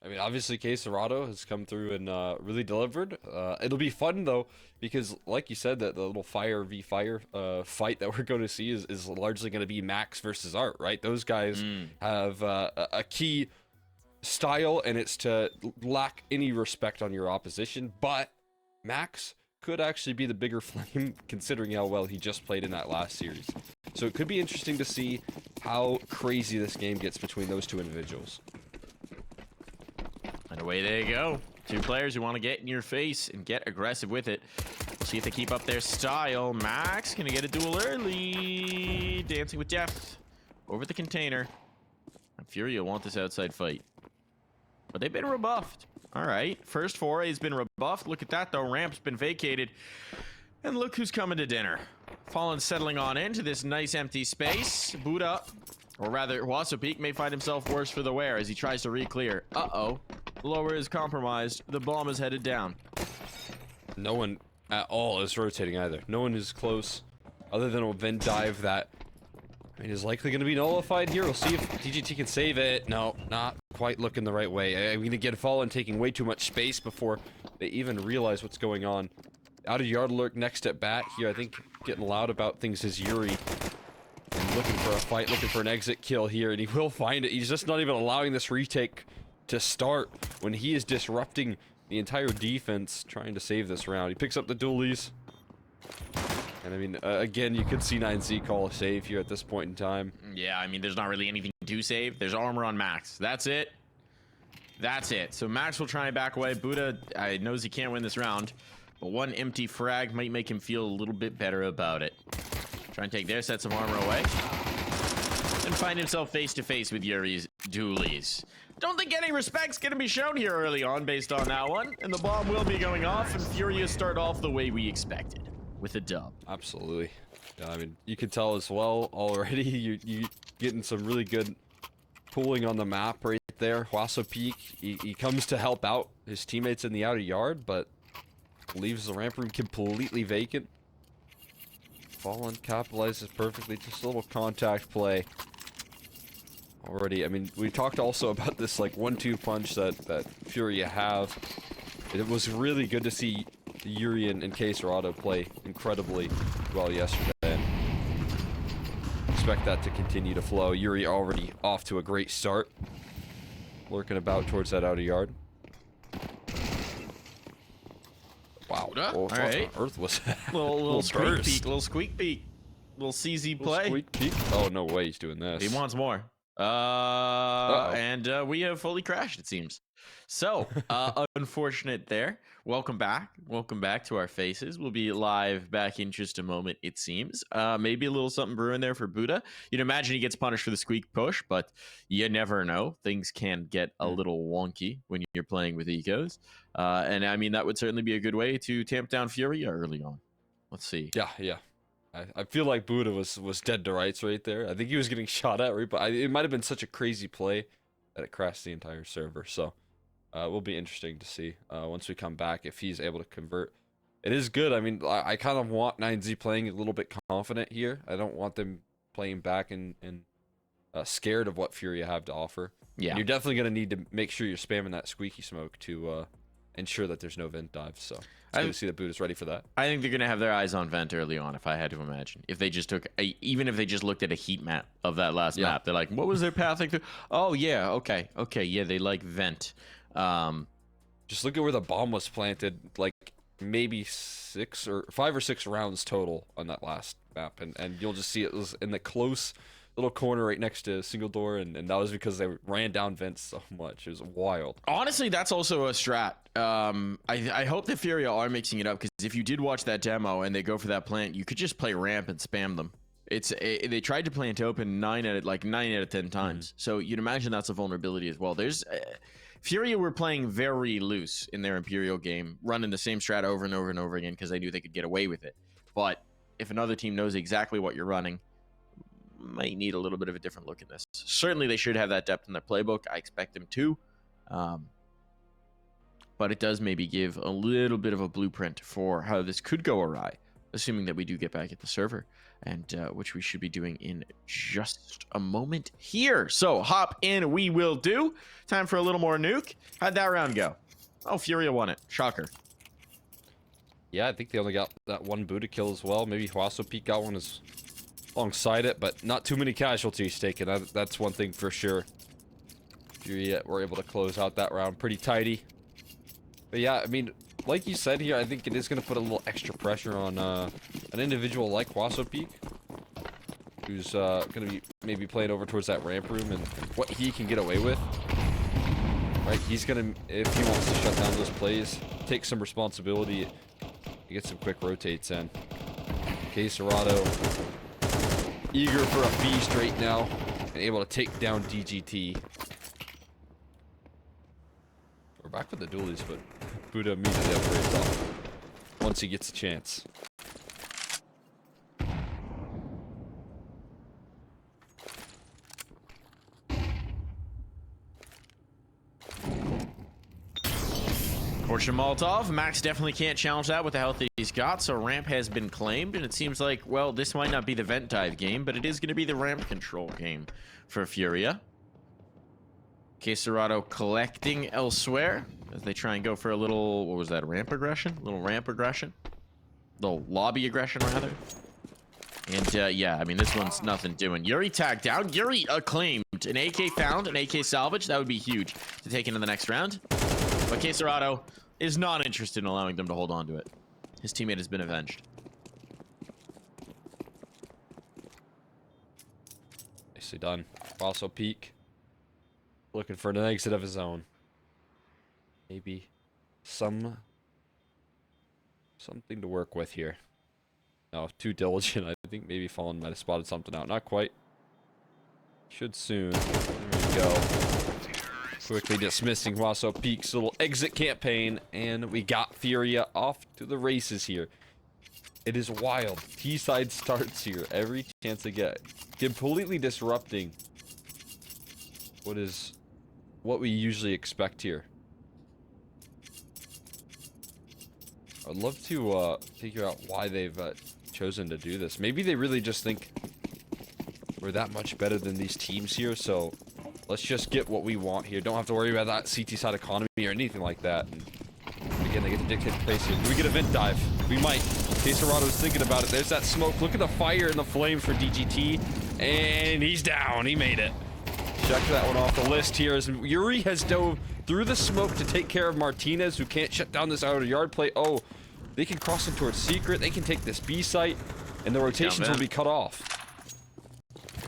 I mean, obviously, Quesarado has come through and really delivered. It'll be fun, though, because, like you said, that the little fire v fire fight that we're going to see is largely going to be Max versus Art, right? Those guys have a key style, and it's to lack any respect on your opposition. But Max could actually be the bigger flame, considering how well he just played in that last series. So it could be interesting to see how crazy this game gets between those two individuals. And away they go. Two players who want to get in your face and get aggressive with it. We'll see if they keep up their style. Max gonna get a duel early. Dancing with Death over the container. And FURIA want this outside fight. But they've been rebuffed. All right, first foray's been rebuffed. Look at that, though. Ramp's been vacated. And look who's coming to dinner. Fallen settling on into this nice empty space. Buda, or rather, HUASOPEEK may find himself worse for the wear as he tries to re-clear. Uh-oh. Lower is compromised. The bomb is headed down. No one at all is rotating either. No one is close, other than a vent dive that, I mean, is likely going to be nullified here. We'll see if TGT can save it. No, not quite looking the right way. I'm going to get Fallen taking way too much space before they even realize what's going on. Out of yard lurk next at bat here. I think getting loud about things is Yuri. And looking for a fight, looking for an exit kill here, and he will find it. He's just not even allowing this retake to start when he is disrupting the entire defense, trying to save this round. He picks up the dualies. And I mean, again, you could see 9Z call a save here at this point in time. Yeah, I mean, there's not really anything to save. There's armor on Max. That's it. That's it. So Max will try and back away. Buda knows he can't win this round, but one empty frag might make him feel a little bit better about it. Try and take their sets of armor away. And find himself face to face with Yuri's dualies. Don't think any respect's gonna be shown here early on based on that one. And the bomb will be going off, and FURIA start off the way we expected, with a dub. Absolutely. Yeah, I mean, you can tell as well already. You getting some really good pooling on the map right there. HUASOPEEK, he comes to help out his teammates in the outer yard, but leaves the ramp room completely vacant. Fallen capitalizes perfectly. Just a little contact play. Already, I mean, we talked also about this like 1-2 punch that FURIA have. It was really good to see Yuri and Quesarado play incredibly well yesterday. Expect that to continue to flow. Yuri already off to a great start. Lurking about towards that outer yard. Wow. All right. Earth was little squeak peek, little squeak peek. Little CZ play. Squeak peek. Oh, no way he's doing this. He wants more. And we have fully crashed, it seems. So, unfortunate there. Welcome back. Welcome back to our faces. We'll be live back in just a moment, it seems. Maybe a little something brewing there for Buda. You'd imagine he gets punished for the squeak push, but you never know. Things can get a little wonky when you're playing with ecos. And I mean, that would certainly be a good way to tamp down FURIA early on. Let's see. Yeah. I feel like Buda was dead to rights right there. I think he was getting shot at, right? But it might have been such a crazy play that it crashed the entire server. So it will be interesting to see once we come back if he's able to convert. It is good. I mean, I kind of want 9Z playing a little bit confident here. I don't want them playing back and scared of what FURIA have to offer. Yeah. And you're definitely going to need to make sure you're spamming that squeaky smoke to ensure that there's no vent dives. So it's good to see that Buda's ready for that. I think they're going to have their eyes on vent early on, if I had to imagine. If they just took, even if they just looked at a heat map of that last map, they're like, what was their pathing through? Oh, yeah, okay, yeah, they like vent. Just look at where the bomb was planted, like maybe 5 or 6 rounds total on that last map. And you'll just see it was in the close little corner right next to single door, and that was because they ran down vents so much. It was wild. Honestly, that's also a strat. I hope that FURIA are mixing it up, because if you did watch that demo and they go for that plant, you could just play ramp and spam them. They tried to plant open 9 out of 10 times. So you'd imagine that's a vulnerability as well. There's FURIA were playing very loose in their Imperial game, running the same strat over and over and over again because they knew they could get away with it. But if another team knows exactly what you're running, might need a little bit of a different look at this. Certainly they should have that depth in their playbook. I expect them to. But it does maybe give a little bit of a blueprint for how this could go awry assuming that we do get back at the server, and which we should be doing in just a moment here. So hop in, we will do. Time for a little more Nuke. How'd that round go? Oh, FURIA won it. Shocker. Yeah, I think they only got that one buda kill as well. Maybe HUASOPEEK got one alongside it, but not too many casualties taken. That's one thing for sure. FURIA were able to close out that round pretty tidy. But yeah, I mean, like you said here, I think it is going to put a little extra pressure on an individual like HUASOPEEK, who's going to be maybe playing over towards that ramp room and what he can get away with. Right, he's going to, if he wants to shut down those plays, take some responsibility, get some quick rotates in. HUASOPEEK, eager for a feast right now, and able to take down DGT. We're back with the dualies, but buda immediately upgrades off once he gets a chance. Fortune Molotov. Max definitely can't challenge that with the health that he's got, so ramp has been claimed, and it seems like, well, this might not be the vent dive game, but it is going to be the ramp control game for FURIA. HUASOPEEK collecting elsewhere as they try and go for a little, what was that, ramp aggression? Little ramp aggression? Little lobby aggression, rather. And, yeah, I mean, this one's nothing doing. Yuri tagged down. Yuri claimed. An AK found, an AK salvage. That would be huge to take into the next round. But HUASOPEEK is not interested in allowing them to hold on to it. His teammate has been avenged. Nicely done. HUASOPEEK looking for an exit of his own. Maybe something to work with here. No, too diligent. I think maybe Fallen might have spotted something out. Not quite. Should soon. There we go. Quickly dismissing HUASOPEEK's little exit campaign, and we got FURIA off to the races here. It is wild. T-side starts here every chance they get, completely disrupting what we usually expect here. I'd love to figure out why they've chosen to do this. Maybe they really just think we're that much better than these teams here, so let's just get what we want here. Don't have to worry about that CT side economy or anything like that. And again, they get to dictate the pace here. Do we get a vent dive? We might. HUASOPEEK was thinking about it. There's that smoke. Look at the fire and the flames for DGT. And he's down. He made it. Check that one off the list here as Yuri has dove through the smoke to take care of Martinez, who can't shut down this outer yard play. Oh, they can cross in towards secret. They can take this B site, and the rotations will be cut off.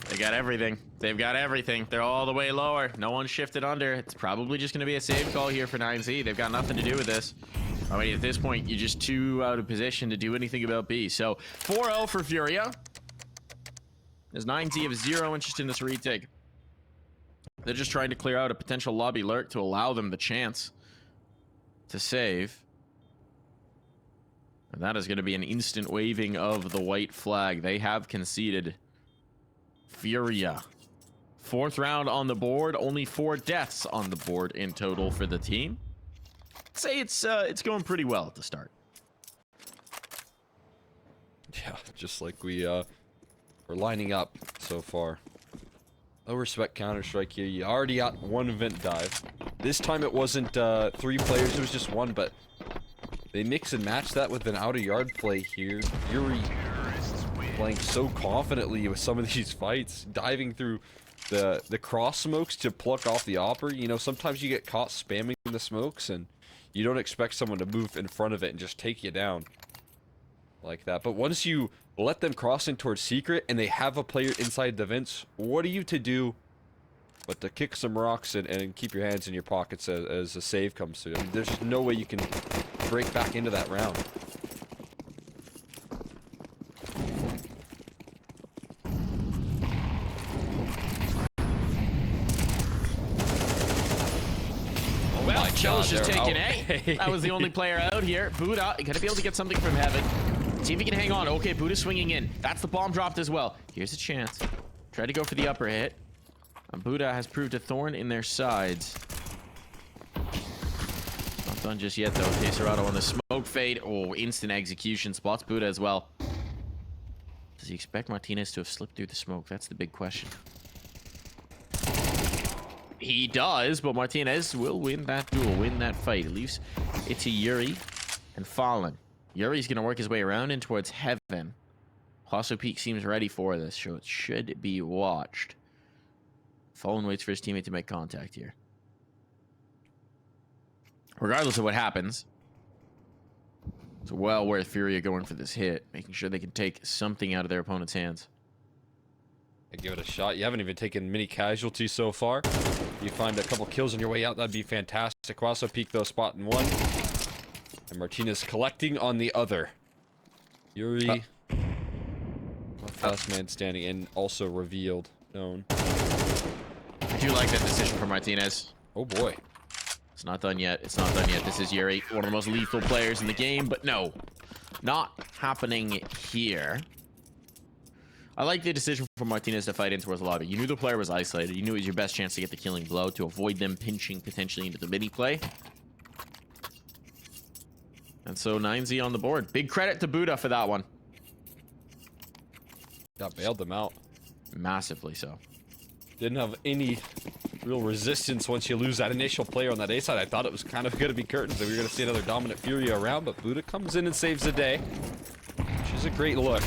They got everything. They've got everything. They're all the way lower. No one shifted under. It's probably just going to be a save call here for 9Z. They've got nothing to do with this. I mean, at this point, you're just too out of position to do anything about B. So, 4-0 for FURIA. As 9Z have zero interest in this retake. They're just trying to clear out a potential lobby lurk to allow them the chance to save. And that is going to be an instant waving of the white flag. They have conceded. FURIA. 4th round on the board. Only 4 deaths on the board in total for the team. I'd say it's going pretty well at the start. Yeah, just like we're lining up so far. Low respect Counter-Strike here. You already got 1 vent dive. This time it wasn't 3 players, it was just 1, but they mix and match that with an outer yard play here. Yuri playing so confidently with some of these fights, diving through the cross smokes to pluck off the opper. You know, sometimes you get caught spamming the smokes and you don't expect someone to move in front of it and just take you down like that. But once you let them cross in towards secret and they have a player inside the vents, what are you to do but to kick some rocks and keep your hands in your pockets as a save comes through? I mean, there's just no way you can break back into that round. Well, Chell's just taking A. That was the only player out here. Buda, gonna be able to get something from heaven. See if he can hang on. Okay, Buda's swinging in. That's the bomb dropped as well. Here's a chance. Try to go for the upper hit. Buda has proved a thorn in their sides. Not done just yet, though. HUASOPEEK on the smoke fade. Oh, instant execution. Spots Buda as well. Does he expect Martinez to have slipped through the smoke? That's the big question. He does, but Martinez will win that duel, win that fight. It leaves it to Yuri and Fallen. Yuri's going to work his way around in towards Heaven. HUASOPEEK seems ready for this, so it should be watched. Fallen waits for his teammate to make contact here. Regardless of what happens, it's well worth FURIA going for this hit, making sure they can take something out of their opponent's hands. Give it a shot. You haven't even taken many casualties so far. You find a couple kills on your way out, that'd be fantastic. HUASOPEEK though, spotting one. And Martinez collecting on the other. Yuri. Last man standing and also revealed. Known. I do like that decision for Martinez. Oh boy. It's not done yet. It's not done yet. This is Yuri, one of the most lethal players in the game, but no. Not happening here. I like the decision for Martinez to fight in towards the lobby. You knew the player was isolated. You knew it was your best chance to get the killing blow to avoid them pinching potentially into the mini play. And so 9Z on the board. Big credit to Buda for that one. Yeah, bailed them out. Massively so. Didn't have any real resistance once you lose that initial player on that A side. I thought it was kind of going to be curtains that we were going to see another dominant FURIA around, but Buda comes in and saves the day. Which is a great look.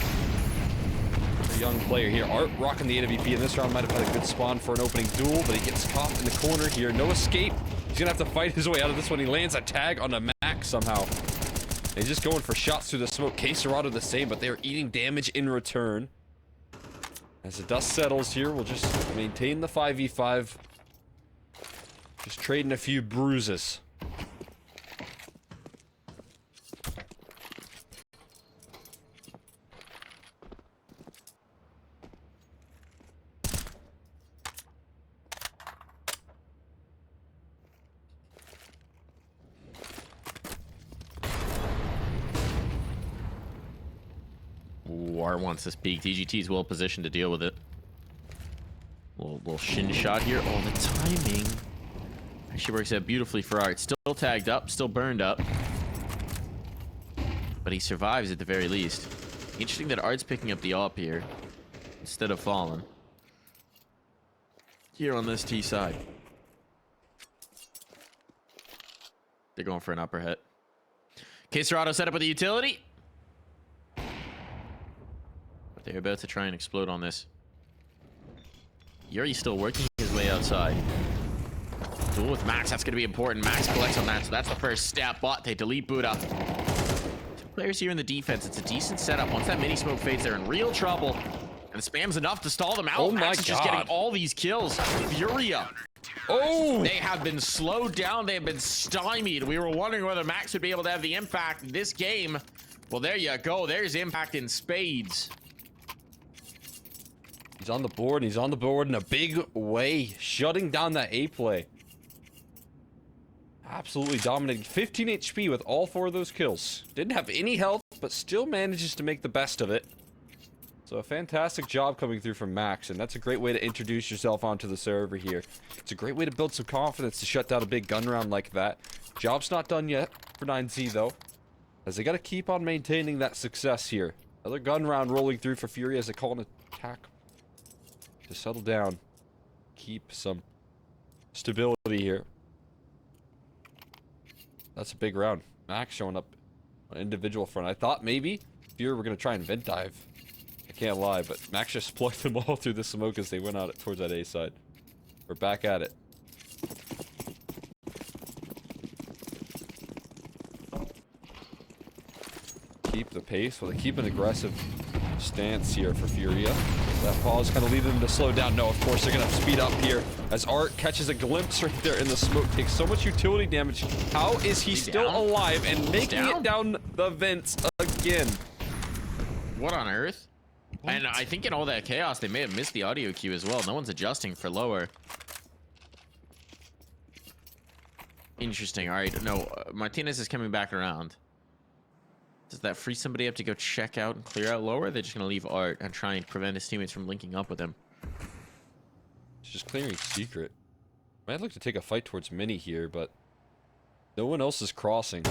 Young player here. Art rocking the AWP in this round. Might have had a good spawn for an opening duel, but he gets caught in the corner here. No escape. He's gonna have to fight his way out of this one. He lands a tag on a Max somehow. And he's just going for shots through the smoke. Quesarado the same, but they're eating damage in return. As the dust settles here, we'll just maintain the 5v5. Just trading a few bruises. Art wants this peak. TGT's well positioned to deal with it. Little shin shot here. Oh, the timing actually works out beautifully for Art. Still tagged up, still burned up. But he survives at the very least. Interesting that Art's picking up the AWP here instead of Fallen. Here on this T side. They're going for an upper hit. Quesarado set up with the utility. They're about to try and explode on this. Yuri's still working his way outside. Duel with Max, that's going to be important. Max collects on that, so that's the first step. But they delete Buda. Two players here in the defense. It's a decent setup. Once that mini smoke fades, they're in real trouble. And the spam's enough to stall them out. Oh Max my is just God. getting all these kills. FURIA. Oh! They have been slowed down. They have been stymied. We were wondering whether Max would be able to have the impact in this game. Well, there you go. There's impact in spades. He's on the board, and he's on the board in a big way, shutting down that A play. Absolutely dominating. 15 HP with all 4 of those kills. Didn't have any health, but still manages to make the best of it. So a fantastic job coming through from Max, and that's a great way to introduce yourself onto the server here. It's a great way to build some confidence to shut down a big gun round like that. Job's not done yet for 9Z though, as they got to keep on maintaining that success here. Another gun round rolling through for FURIA as they call an attack. To settle down, keep some stability here. That's a big round. Max showing up on individual front. I thought maybe FURIA were going to try and vent dive. I can't lie, but Max just plucked them all through the smoke as they went out towards that A side. We're back at it. Keep the pace. Well, they keep an aggressive stance here for FURIA. That pause kind of leading them to slow down. No, of course, they're going to speed up here as Art catches a glimpse right there in the smoke. Takes so much utility damage. How is he still alive and making it down the vents again? What on earth? What? And I think in all that chaos, they may have missed the audio cue as well. No one's adjusting for lower. Interesting. All right, no, Martinez is coming back around. Does that free somebody up to go check out and clear out lower? They're just going to leave Art and try and prevent his teammates from linking up with him. It's just clearing secret. Might look to take a fight towards Mini here, but no one else is crossing.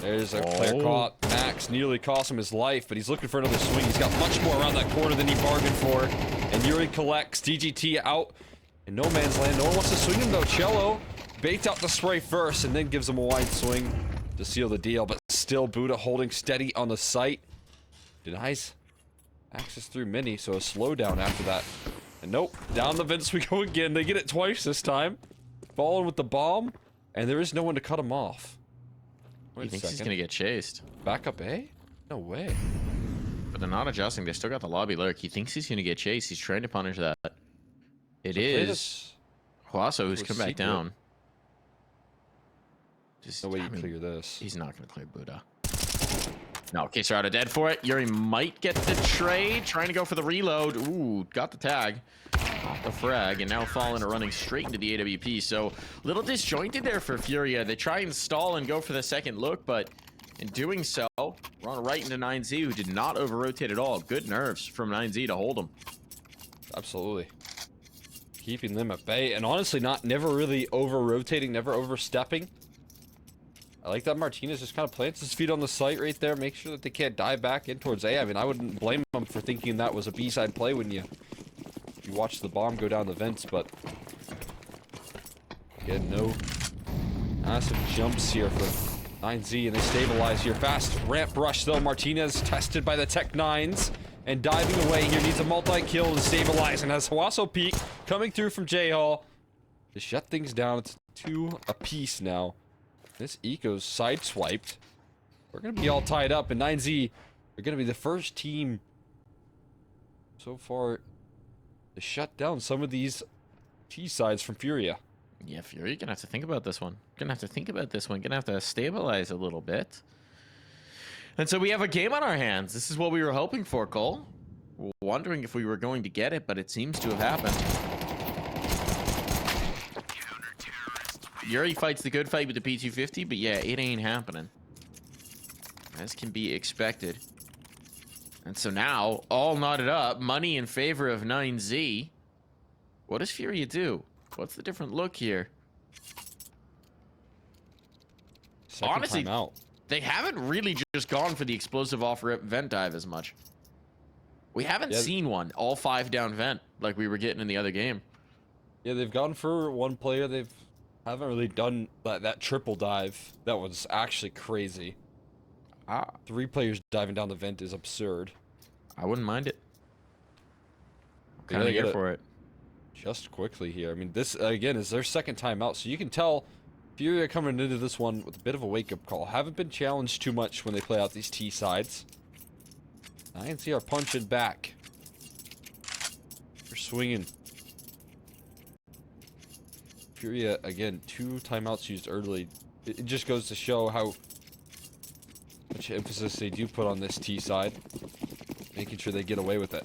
There's a player caught. Max nearly cost him his life, but he's looking for another swing. He's got much more around that corner than he bargained for. And Yuri collects. DGT out in no man's land. No one wants to swing him though. Cello baits out the spray first and then gives him a wide swing to seal the deal. But still Buda holding steady on the site. Denies access through mini, so a slowdown after that. And nope, down the vents we go again. They get it twice this time. Falling with the bomb, and there is no one to cut him off. He thinks he's gonna get chased. Back up A? No way. But they're not adjusting. They still got the lobby lurk. He thinks he's gonna get chased. He's trying to punish that. It is Huaso who's come back down. Just, no way you clear this. He's not gonna clear Buda. No, K-Strada dead for it. Yuri might get the trade. Trying to go for the reload. Ooh, got the tag. Off the frag, and now falling and running straight into the AWP. So, little disjointed there for FURIA. They try and stall and go for the second look, but in doing so, run right into 9Z, who did not over-rotate at all. Good nerves from 9Z to hold him. Absolutely. Keeping them at bay, and honestly, never really over-rotating, never overstepping. I like that Martinez just kind of plants his feet on the site right there, make sure that they can't dive back in towards A. I mean, I wouldn't blame him for thinking that was a B-side play when you watch the bomb go down the vents, but again, no massive jumps here for 9Z, and they stabilize here. Fast ramp rush though. Martinez tested by the Tech 9s and diving away here, needs a multi-kill to stabilize, and has HUASOPEEK coming through from J-Hall to shut things down. It's 2 apiece now. This eco's sideswiped. We're gonna be all tied up, and 9Z are gonna be the first team so far to shut down some of these T-sides from FURIA. Yeah, FURIA gonna have to think about this one. Gonna have to stabilize a little bit. And so we have a game on our hands. This is what we were hoping for, Cole. We're wondering if we were going to get it, but it seems to have happened. Yuri fights the good fight with the P250, but yeah, it ain't happening. As can be expected. And so now, all knotted up, money in favor of 9Z. What does FURIA do? What's the different look here? Honestly, timeout. They haven't really just gone for the explosive off-rip vent dive as much. We haven't seen one, all 5 down vent, like we were getting in the other game. Yeah, they've gone for one player. They haven't really done that triple dive. That was actually crazy. 3 players diving down the vent is absurd. I wouldn't mind it. Kind of here for it. Just quickly here. I mean, this, again, is their second time out, so you can tell FURIA coming into this one with a bit of a wake-up call. Haven't been challenged too much when they play out these T-sides. 9Z are punching back. They're swinging. FURIA, again, 2 timeouts used early. It just goes to show how much emphasis they do put on this T side, making sure they get away with it.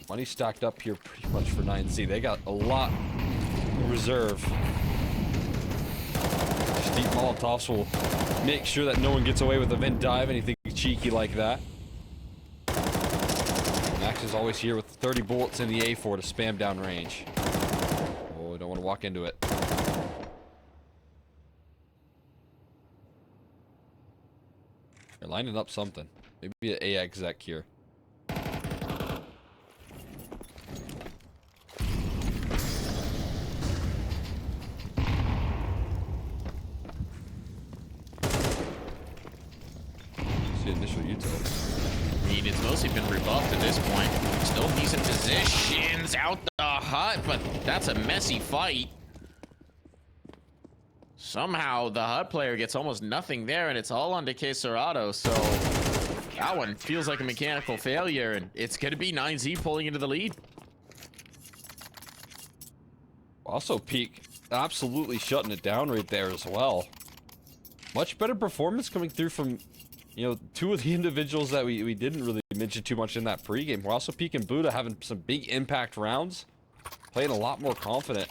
Money stacked up here pretty much for 9Z. They got a lot in reserve. Just deep Molotovs will make sure that no one gets away with a vent dive, anything cheeky like that. Max is always here with 30 bullets in the A4 to spam down range. Oh, I don't want to walk into it. They're lining up something. Maybe an A exec here. See initial util. I mean, it's mostly been rebuffed at this point. Still decent positions out the hut, but that's a messy fight. Somehow the HUD player gets almost nothing there, and it's all on to K-Serrato, so that one feels like a mechanical failure, and it's going to be 9Z pulling into the lead. HUASOPEEK absolutely shutting it down right there as well. Much better performance coming through from, you know, 2 of the individuals that we didn't really mention too much in that pregame. HUASOPEEK and Buda having some big impact rounds, playing a lot more confident.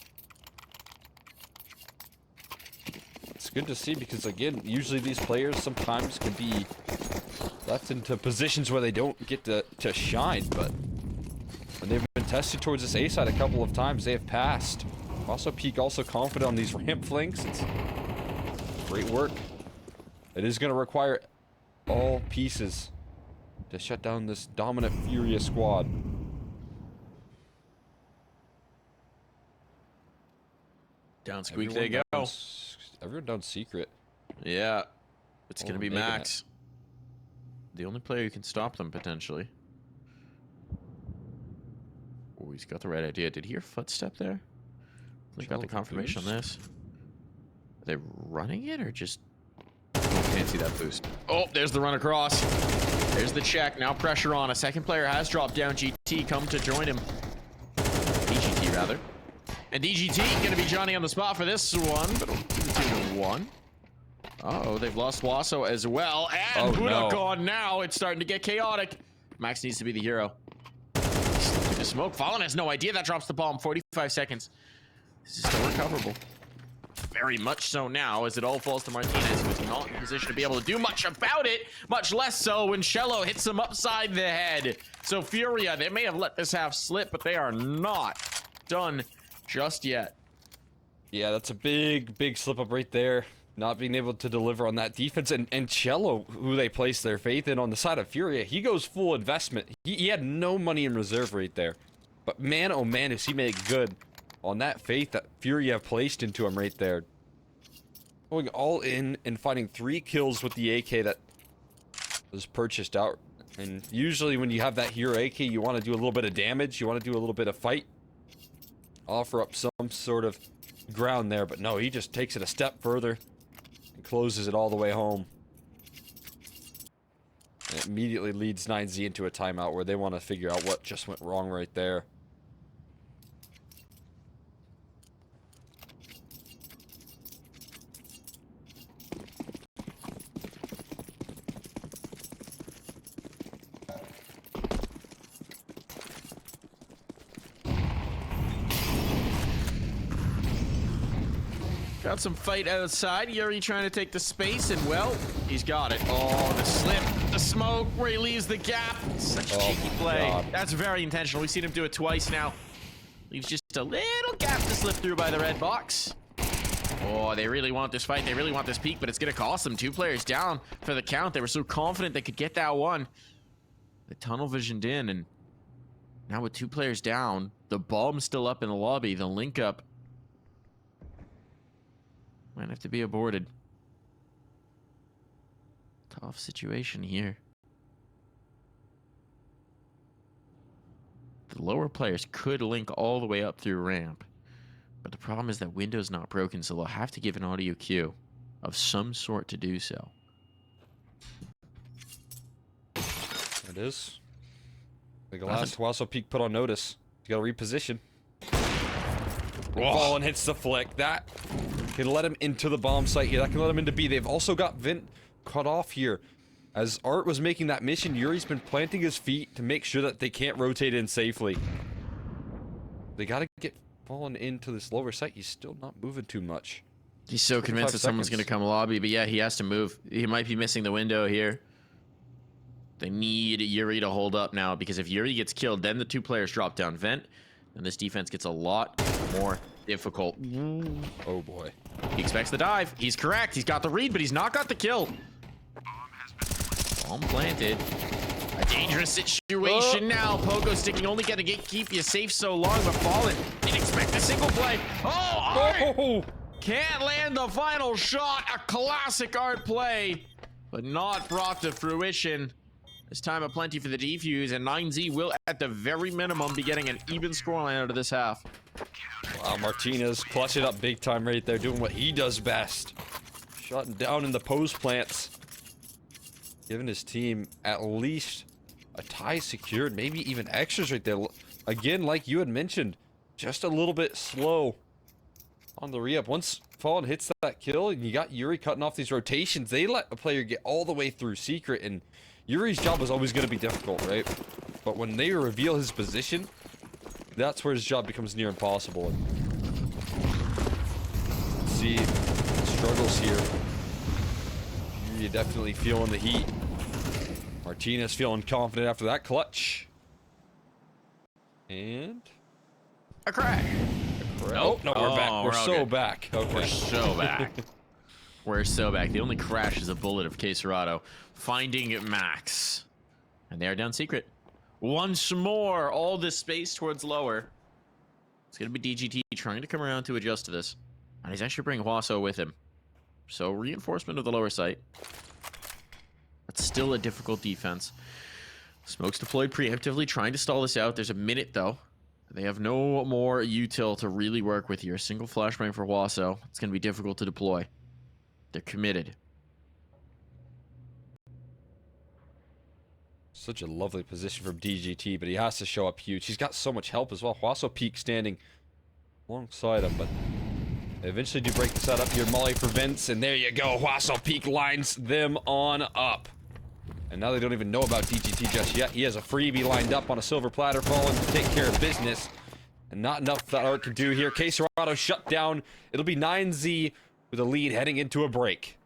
It's good to see because, again, usually these players sometimes can be left into positions where they don't get to shine, but when they've been tested towards this A side a couple of times, they have passed. HUASOPEEK also confident on these ramp flanks. It's Great work. It is going to require all pieces to shut down this dominant FURIA squad. Down squeak they go. Everyone down secret. Yeah. It's going to be making Max. The only player who can stop them, potentially. Oh, he's got the right idea. Did he hear footstep there? They got the confirmation on this. Are they running it or just... Can't see that boost. Oh, there's the run across. There's the check. Now pressure on. A second player has dropped down. GT come to join him. DGT, rather. And DGT going to be Johnny on the spot for this one. But 2-1. Uh-oh, they've lost Waso as well. And Buda gone now. It's starting to get chaotic. Max needs to be the hero. The smoke. Fallen has no idea that drops the bomb. 45 seconds. This is still recoverable. Very much so now, as it all falls to Martinez, who's not in position to be able to do much about it, much less so when Shello hits him upside the head. So FURIA, they may have let this half slip, but they are not done just yet. Yeah, that's a big slip up right there. Not being able to deliver on that defense. And Shello, who they placed their faith in on the side of FURIA, he goes full investment. He had no money in reserve right there. But man, oh man, is he made good on that faith that FURIA placed into him right there. Going all in and finding 3 kills with the AK that was purchased out. And usually when you have that hero AK, you want to do a little bit of damage. You want to do a little bit of fight. Offer up some sort of ground there. But no, he just takes it a step further and closes it all the way home. And it immediately leads 9Z into a timeout where they want to figure out what just went wrong right there. Got some fight outside. Yuri trying to take the space, and well, he's got it. Oh, the slip, the smoke, where he leaves the gap. Such a cheeky play. God. That's very intentional. We've seen him do it twice now. Leaves just a little gap to slip through by the red box. Oh, they really want this fight. They really want this peak, but it's going to cost them. 2 players down for the count. They were so confident they could get that one. The tunnel visioned in, and now with 2 players down, the bomb's still up in the lobby. The link up might have to be aborted. Tough situation here. The lower players could link all the way up through ramp, but the problem is that window's not broken, so they'll have to give an audio cue of some sort to do so. It is. The last HUASOPEEK put on notice. You gotta reposition. Fallen hits the flick. That can let him into the bomb site here. That can let him into B. They've also got Vint cut off here. As Art was making that mission, Yuri's been planting his feet to make sure that they can't rotate in safely. They gotta get Fallen into this lower site. He's still not moving too much. He's so convinced that someone's gonna come lobby, but yeah, he has to move. He might be missing the window here. They need Yuri to hold up now, because if Yuri gets killed, then the 2 players drop down Vent, and this defense gets a lot more difficult. Oh boy. He expects the dive. He's correct. He's got the read, but he's not got the kill. Bomb planted. A dangerous situation now. Pogo sticking only gonna keep you safe so long, but Fallen didn't expect a single play. Oh! Can't land the final shot. A classic Art play, but not brought to fruition. There's time aplenty for the defuse, and 9Z will, at the very minimum, be getting an even scoreline out of this half. Wow, Martinez clutching up big time right there, doing what he does best. Shutting down in the post plants. Giving his team at least a tie secured, maybe even extras right there. Again, like you had mentioned, just a little bit slow on the re-up. Once Fallen hits that kill, and you got Yuri cutting off these rotations, they let a player get all the way through secret, and Yuri's job is always going to be difficult, right? But when they reveal his position, that's where his job becomes near impossible. See struggles here. You're definitely feeling the heat. Martinez feeling confident after that clutch. And a crack. Nope. No, we're back. We're so back. Okay. We're so back. We're so back. The only crash is a bullet of Caserado finding Max. And they are down secret. Once more, all this space towards lower. It's going to be DGT trying to come around to adjust to this. And he's actually bringing Huaso with him. So reinforcement of the lower site. That's still a difficult defense. Smokes deployed preemptively, trying to stall this out. There's a minute, though. They have no more util to really work with here. Single flashbang for Huaso. It's going to be difficult to deploy. They're committed. Such a lovely position from DGT, but he has to show up huge. He's got so much help as well. HUASOPEEK standing alongside him, but they eventually do break the setup here. Molly for Vince, and there you go. HUASOPEEK lines them on up. And now they don't even know about DGT just yet. He has a freebie lined up on a silver platter, falling to take care of business. And not enough that Art can do here. Caserado shut down. It'll be 9Z with a lead heading into a break.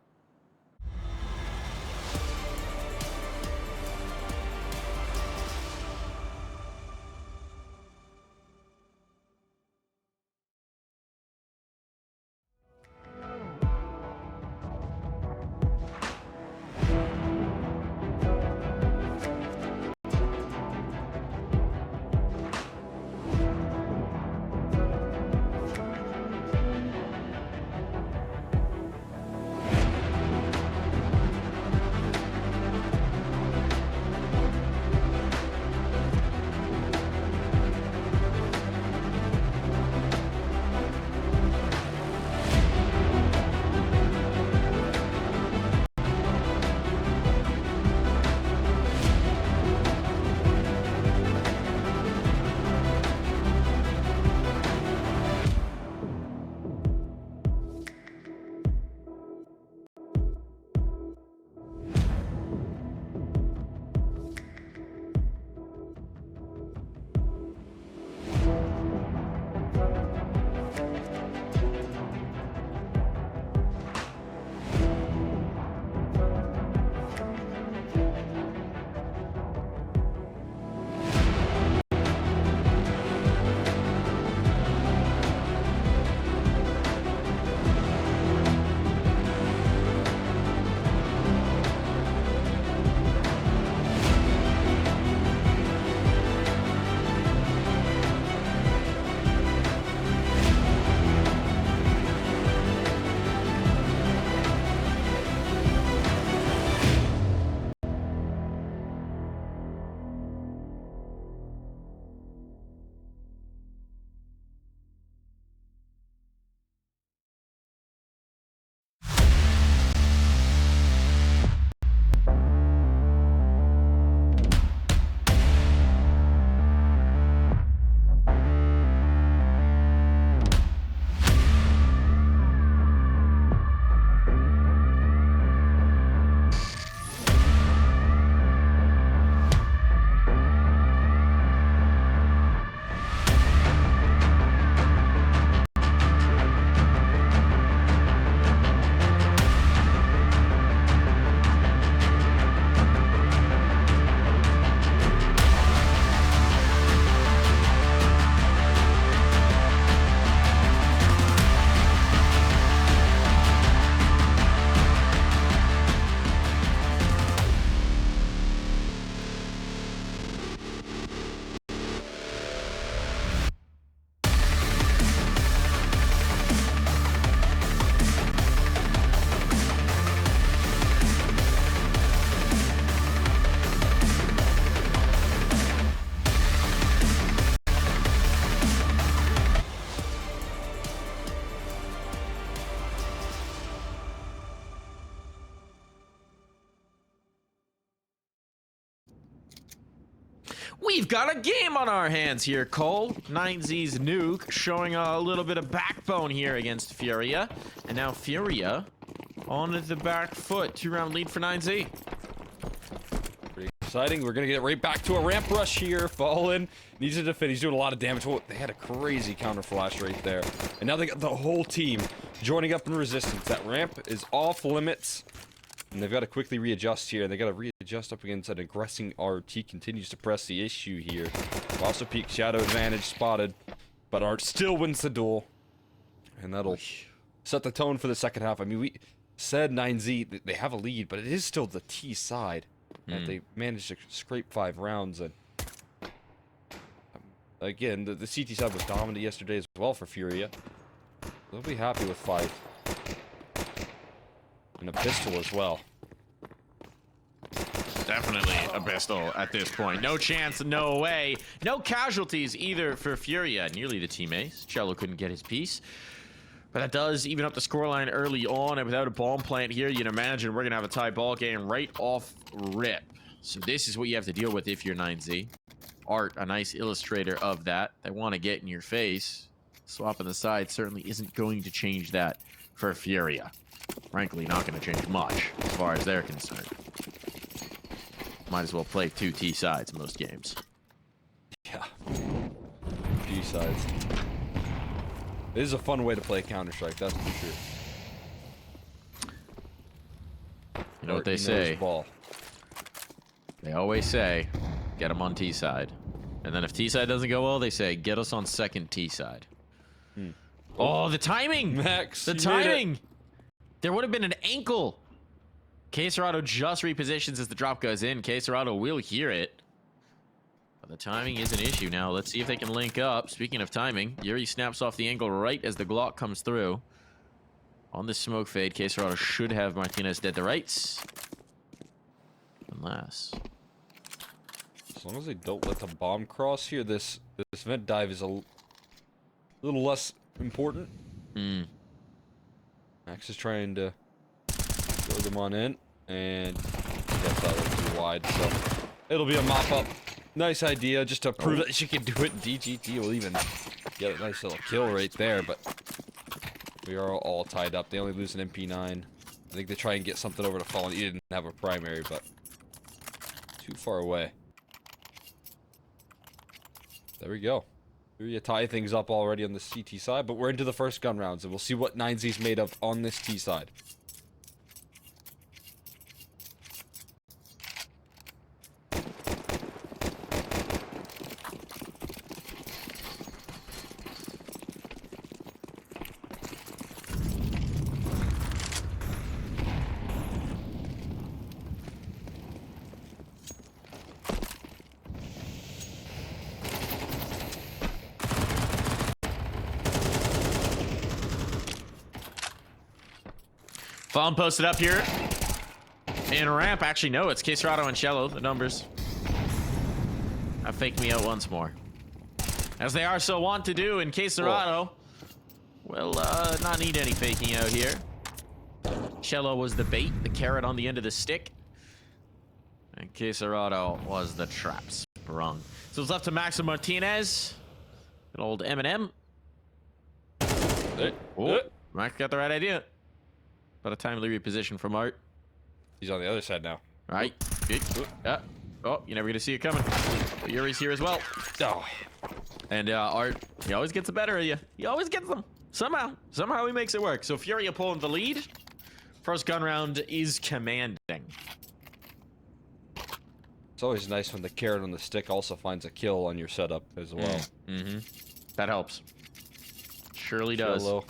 We've got a game on our hands here, Cole. 9Z's Nuke showing a little bit of backbone here against FURIA. And now FURIA on the back foot. 2-round lead for 9Z. Pretty exciting. We're going to get right back to a ramp rush here. Fallen needs to defend. He's doing a lot of damage. Oh, they had a crazy counter flash right there. And now they got the whole team joining up in resistance. That ramp is off limits. And they've got to quickly readjust here. They got to readjust up against an aggressing RT. Continues to press the issue here. HUASOPEEK shadow advantage spotted. But Art still wins the duel. And that'll set the tone for the second half. I mean, said 9Z, they have a lead, but it is still the T side. And they managed to scrape 5 rounds. And again, the CT side was dominant yesterday as well for FURIA. They'll be happy with 5. And a pistol as well. Definitely a pistol at this point. No chance, no way. No casualties either for FURIA. Nearly the team ace. Cello couldn't get his piece. But that does even up the scoreline early on. And without a bomb plant here, you'd imagine we're going to have a tie ball game right off rip. So this is what you have to deal with if you're 9Z. Art, a nice illustrator of that. They want to get in your face. Swapping the side certainly isn't going to change that for FURIA. Frankly, not going to change much as far as they're concerned. Might as well play 2 T sides most games. Yeah. T sides. It is a fun way to play Counter-Strike, that's for sure. You know what they say? Ball. They always say, get them on T side. And then if T side doesn't go well, they say, get us on second T side. Oh, the timing! Max, the timing! There would have been an ankle. Caserado just repositions as the drop goes in. Caserado will hear it. But the timing is an issue now. Let's see if they can link up. Speaking of timing, Yuri snaps off the angle right as the Glock comes through. On the smoke fade, Caserado should have Martinez dead to rights. Unless... As long as they don't let the bomb cross here, this vent dive is a little less important. Max is trying to throw them on in, and that's that was too wide, so it'll be a mop-up. Nice idea, just to prove that she can do it. DGT will even get a nice little kill right there, but we are all tied up. They only lose an MP9. I think they try and get something over to Fallen. He didn't have a primary, but too far away. There we go. We tie things up already on the CT side, but we're into the first gun rounds, and we'll see what 9Z's made of on this T side. Fallen posted up here. And ramp, actually, no, it's Caserado and Cello, the numbers. Have faked me out once more. As they are so wont to do in Caserado. Will not need any faking out here. Cello was the bait, the carrot on the end of the stick. And Caserado was the trap sprung. So it's left to Max and Martinez. Good old Eminem. Oh, Max got the right idea. But a timely reposition from Art. He's on the other side now. All right. Good. Oh, you're never going to see it coming. But Yuri's here as well. Oh. And Art, he always gets the better of you. He always gets them. Somehow he makes it work. So FURIA pulling the lead. First gun round is commanding. It's always nice when the carrot on the stick also finds a kill on your setup as well. That helps. Surely does. Cello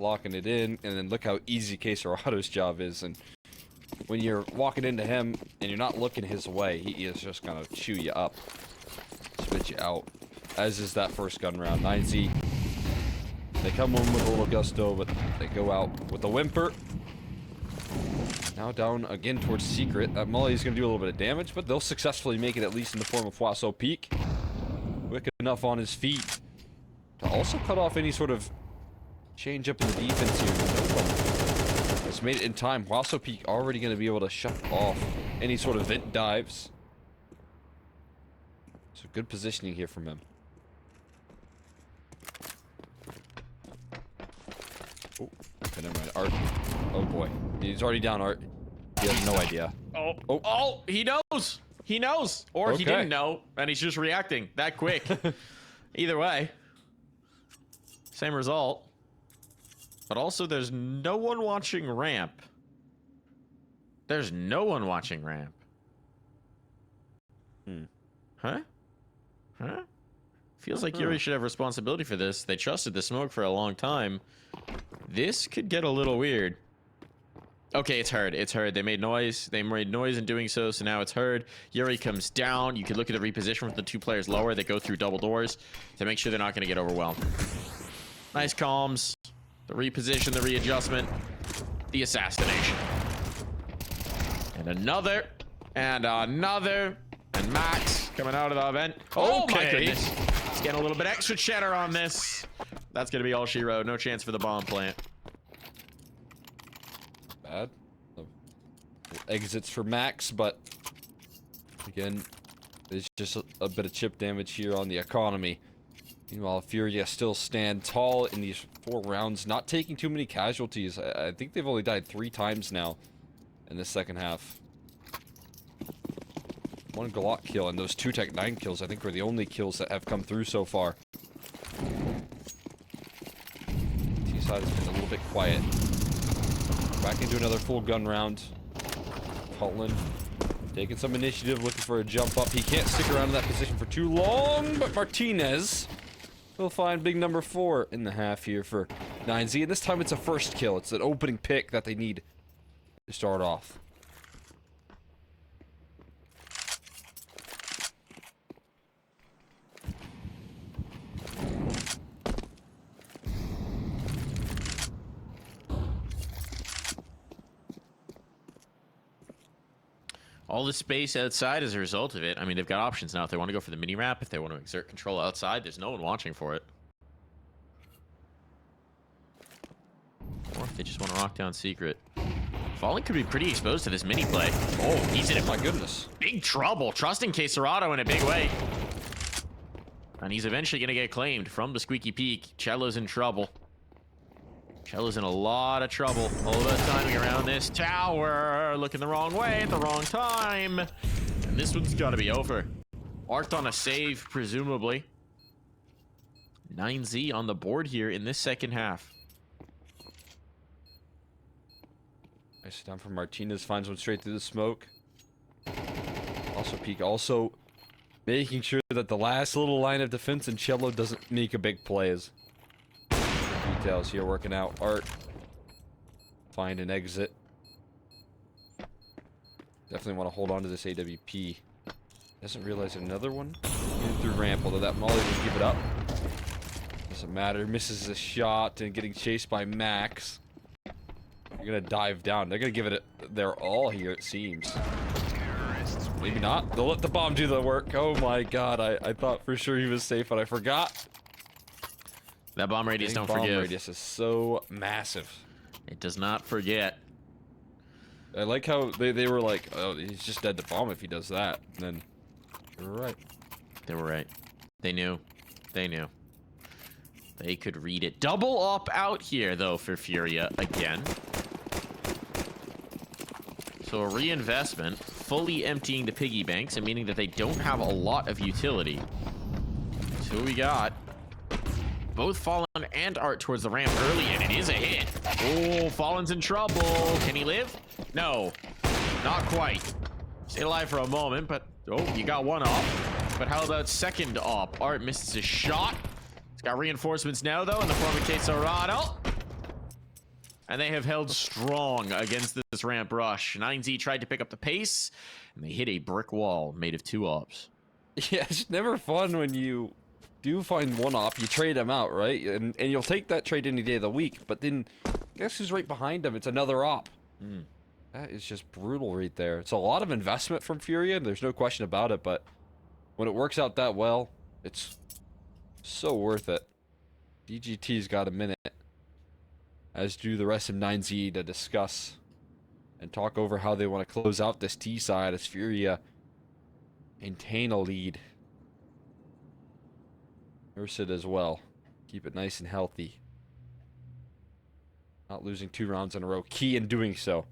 locking it in, and then look how easy Caserado's job is. And when you're walking into him and you're not looking his way, he is just gonna chew you up, spit you out. As is that first gun round. 9Z. They come in with a little gusto, but they go out with a whimper. Now down again towards Secret. That Molly is going to do a little bit of damage, but they'll successfully make it at least in the form of HUASOPEEK. Quick enough on his feet to also cut off any sort of change up in the defense here. It's made it in time. HUASOPEEK already going to be able to shut off any sort of vent dives. So good positioning here from him. Oh, okay, never mind. Art. Oh boy. He's already down, Art. He has no idea. Oh, he knows. He knows. Or he didn't know, and he's just reacting that quick. Either way. Same result. But also, there's no one watching ramp. There's no one watching ramp. Huh? Feels like Yuri should have responsibility for this. They trusted the smoke for a long time. This could get a little weird. Okay, it's heard. It's heard. They made noise. They made noise in doing so, so now it's heard. Yuri comes down. You can look at the reposition with the 2 players lower. They go through double doors to make sure they're not going to get overwhelmed. Nice comms. The reposition, the readjustment, the assassination. And another. And another. And Max coming out of the event. Oh my goodness. He's getting a little bit extra cheddar on this. That's going to be all she wrote. No chance for the bomb plant. Bad. Exits for Max, but again, there's just a bit of chip damage here on the economy. Meanwhile, FURIA still stand tall in these 4 rounds, not taking too many casualties. I think they've only died 3 times now in the second half. 1 Glock kill and those 2 Tech 9 kills, I think, were the only kills that have come through so far. T-side has been a little bit quiet. Back into another full gun round. Cullen taking some initiative, looking for a jump up. He can't stick around in that position for too long, but Martinez will find big number 4 in the half here for 9Z. And this time it's a first kill. It's an opening pick that they need to start off. All the space outside as a result of it. I mean, they've got options now. If they want to go for the mini wrap, if they want to exert control outside, there's no one watching for it. Or if they just want to rock down secret. Falling could be pretty exposed to this mini play. Oh, he's in, my goodness, big trouble. Trusting Quesarado in a big way. And he's eventually going to get claimed from the squeaky peak. Cello's in trouble. Cello's in a lot of trouble. All of us timing around this tower. Looking the wrong way at the wrong time. And this one's got to be over. Art on a save, presumably. 9Z on the board here in this second half. Nice down from Martinez. Finds one straight through the smoke. Also peek. Also making sure that the last little line of defense and Cello doesn't make a big plays. Details here working out. Art. Find an exit. Definitely want to hold on to this AWP. Doesn't realize another one. In through ramp, although that Molly would give it up. Doesn't matter. Misses the shot and getting chased by Max. They're gonna dive down. They're gonna give it their all here, it seems. Maybe not. They'll let the bomb do the work. Oh my god, I thought for sure he was safe, but I forgot. That bomb radius don't forgive. Bomb radius is so massive. It does not forget. I like how they were like, oh, he's just dead to bomb if he does that. And then, they were right. They were right. They knew. They knew. They could read it. Double up out here, though, for FURIA again. So a reinvestment, fully emptying the piggy banks, and meaning that they don't have a lot of utility. So what we got. Both Fallen and Art towards the ramp early, and it is a hit. Oh, Fallen's in trouble. Can he live? No, not quite. Stay alive for a moment, but oh, you got one off. But how about second op? Art misses his shot. He's got reinforcements now, though, in the form of Quesarado. And they have held strong against this ramp rush. 9Z tried to pick up the pace, and they hit a brick wall made of 2 ops. Yeah, it's never fun when you do find one op, you trade him out, right? And you'll take that trade any day of the week, but then guess who's right behind him? It's another op. That is just brutal right there. It's a lot of investment from FURIA, there's no question about it, but when it works out that well, it's so worth it. DGT's got a minute, as do the rest of 9Z, to discuss and talk over how they want to close out this T side as FURIA maintain a lead. Nurse it as well. Keep it nice and healthy. Not losing 2 rounds in a row. Key in doing so.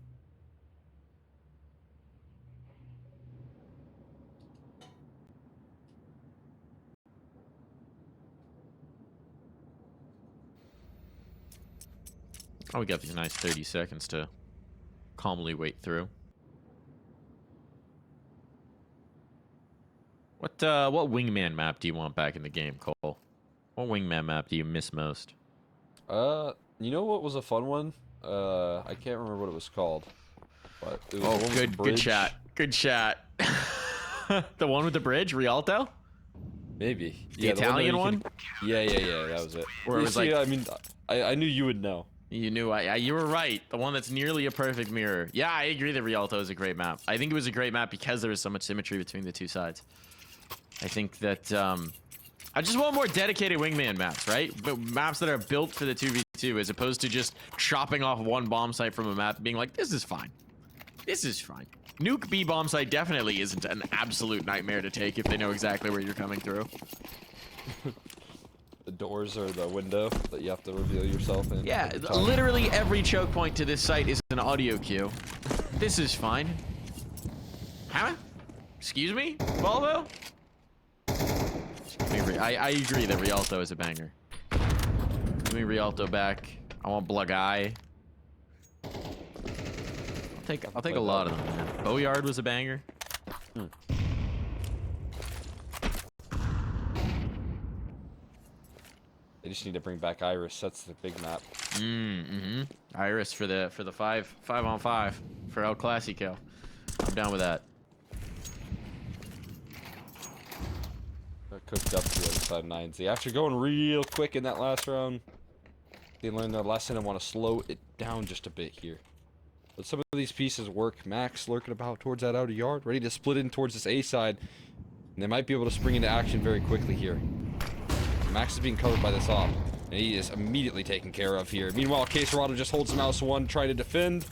Oh, we got these nice 30 seconds to calmly wait through. What wingman map do you want back in the game, Cole? What wingman map do you miss most? You know what was a fun one? I can't remember what it was called. But it was the Oh, one with the good bridge. chat. Good chat. The one with the bridge, Rialto? Maybe. The Yeah, one that Italian you one? Yeah, that was it. Where it was See, like- I mean, I knew you would know. You knew you were right. The one that's nearly a perfect mirror. Yeah, I agree that Rialto is a great map. I think it was a great map because there was so much symmetry between the two sides. I think that I just want more dedicated wingman maps, right? But maps that are built for the 2v2 as opposed to just chopping off one bomb site from a map being like, this is fine. This is fine. Nuke B bomb site definitely isn't an absolute nightmare to take if they know exactly where you're coming through. The doors or the window that you have to reveal yourself in. Yeah, literally every choke point to this site is an audio cue. This is fine. Huh? Excuse me? Volvo? I agree that Rialto is a banger. Give me Rialto back. I want Blug Eye. I'll take a lot of them, man. Boyard was a banger. They just need to bring back Iris. That's the big map. Iris for the 5-on-5 for El Clasico. I'm down with that. Got cooked up to the other side of 9Z. After going real quick in that last round, they learned their lesson and want to slow it down just a bit here. But some of these pieces work. Max lurking about towards that outer yard, ready to split in towards this A side. And they might be able to spring into action very quickly here. Max is being covered by this op, and he is immediately taken care of here. Meanwhile, Caserado just holds mouse one, trying to defend.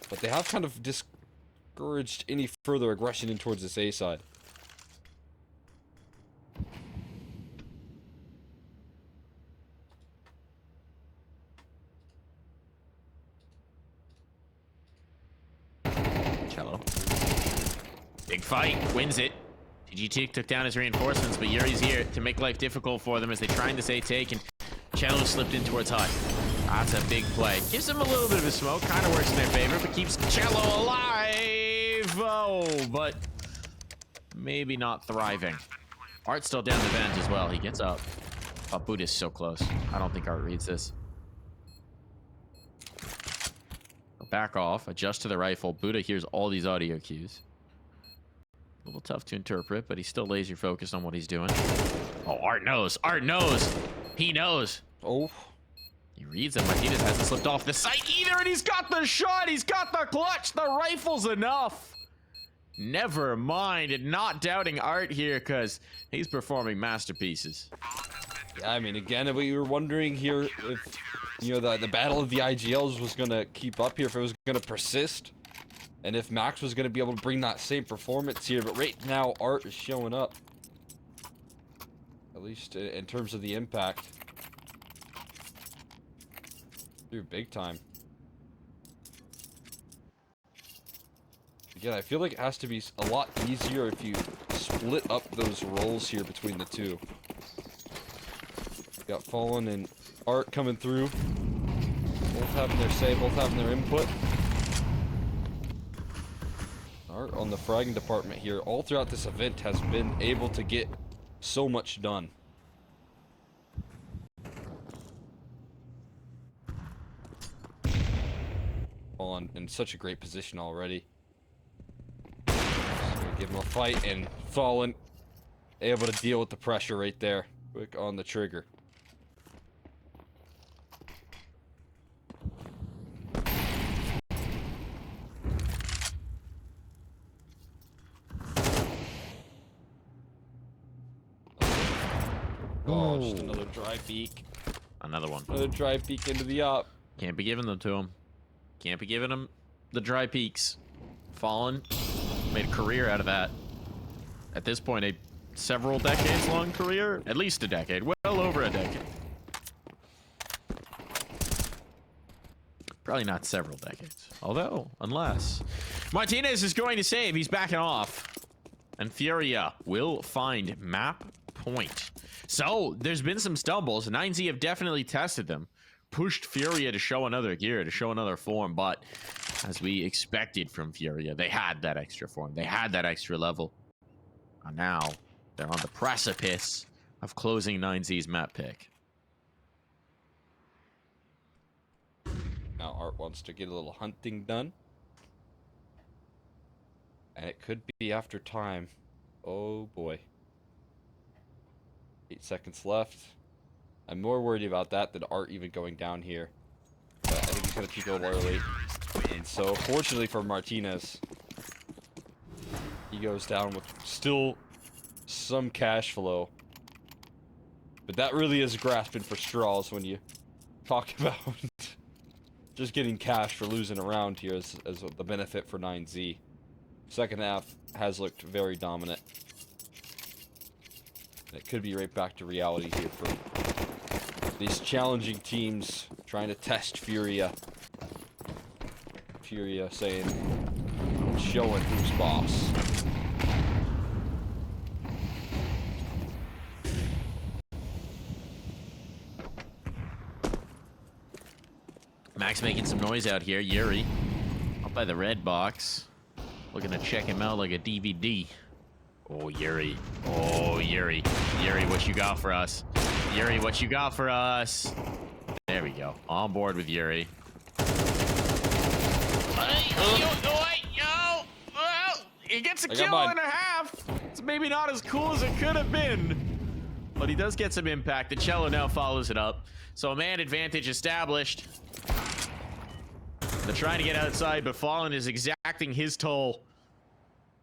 But they have kind of discouraged any further aggression in towards this A side. Cello. Big fight. Wins it. TGT took down his reinforcements, but Yuri's here to make life difficult for them as they try this A take, and Cello slipped in towards Hut. That's a big play. Gives them a little bit of a smoke. Kind of works in their favor, but keeps Cello alive. Oh, but maybe not thriving. Art's still down the vent as well. He gets up. Oh, Buda's so close. I don't think Art reads this. Back off. Adjust to the rifle. Buda hears all these audio cues. A little tough to interpret, but he's still laser focused on what he's doing. Oh, Art knows. Art knows. He knows. Oh. He reads that Martinez hasn't slipped off the site either, and he's got the shot. He's got the clutch. The rifle's enough. Never mind. Not doubting Art here because he's performing masterpieces. Yeah, I mean, again, we were wondering here if, you know, the battle of the IGLs was going to keep up here, if it was going to persist. And if Max was going to be able to bring that same performance here. But right now, Art is showing up. At least in terms of the impact. Dude, big time. Again, I feel like it has to be a lot easier if you split up those roles here between the two. Got Fallen and Art coming through. Both having their say, both having their input. Art on the fragging department here, all throughout this event, has been able to get so much done. Fallen in such a great position already. Just gonna give him a fight, and Fallen able to deal with the pressure right there. Quick on the trigger. Oh, just another dry peek. Another one. Another dry peek into the op. Can't be giving them to him. Can't be giving him the dry peaks. Fallen made a career out of that. At this point, a several decades long career. At least a decade. Well over a decade. Probably not several decades. Although, unless Martinez is going to save, he's backing off. And FURIA will find map point. So, there's been some stumbles. 9Z have definitely tested them. Pushed FURIA to show another gear, to show another form, but as we expected from FURIA, they had that extra form. They had that extra level. And now, they're on the precipice of closing 9Z's map pick. Art wants to get a little hunting done. And it could be after time. Oh boy. 8 seconds left. I'm more worried about that than Art even going down here. But I think he's going to peek a little early. And so, fortunately for Martinez, he goes down with still some cash flow. But that really is grasping for straws when you talk about just getting cash for losing a round here as the benefit for 9Z. Second half has looked very dominant. It could be right back to reality here for these challenging teams trying to test FURIA. FURIA saying, showing who's boss. Max making some noise out here. Yuri up by the red box. Looking to check him out like a DVD. Oh, Yuri. Oh, Yuri. Yuri, what you got for us? Yuri, what you got for us? There we go. On board with Yuri. He gets a kill and a half. It's maybe not as cool as it could have been. But he does get some impact. The Cello now follows it up. So a man advantage established. They're trying to get outside, but Fallen is exacting his toll.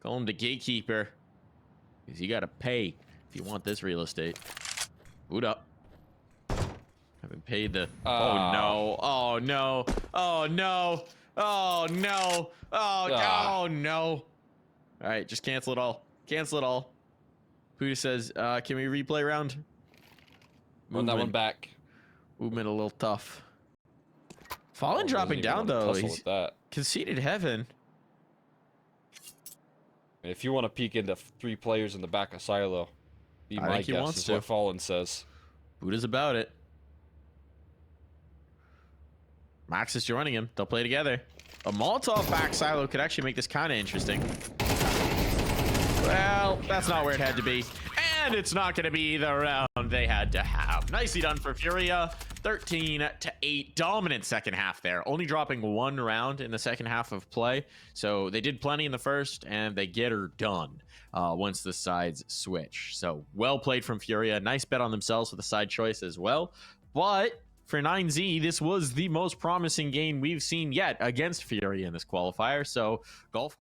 Call him the gatekeeper. Because you gotta pay if you want this real estate. Buda. Haven't paid the... Oh no. Oh no. Oh no. Oh no. Oh no. Alright, just cancel it all. Cancel it all. Buda says, can we replay round? Run that one back. Movement a little tough. Fallen dropping down though. He's conceded heaven. And if you want to peek into 3 players in the back of Silo, be my guess is what Fallen says. Buda's about it. Max is joining him. They'll play together. A Molotov back Silo could actually make this kind of interesting. Well, that's not where it had to be. And it's not going to be the round they had to have. Nicely done for FURIA. 13-8. Dominant second half there. Only dropping 1 round in the second half of play. So they did plenty in the first, and they get her done once the sides switch. So well played from FURIA. Nice bet on themselves with a side choice as well. But for 9Z, this was the most promising game we've seen yet against FURIA in this qualifier. So golf...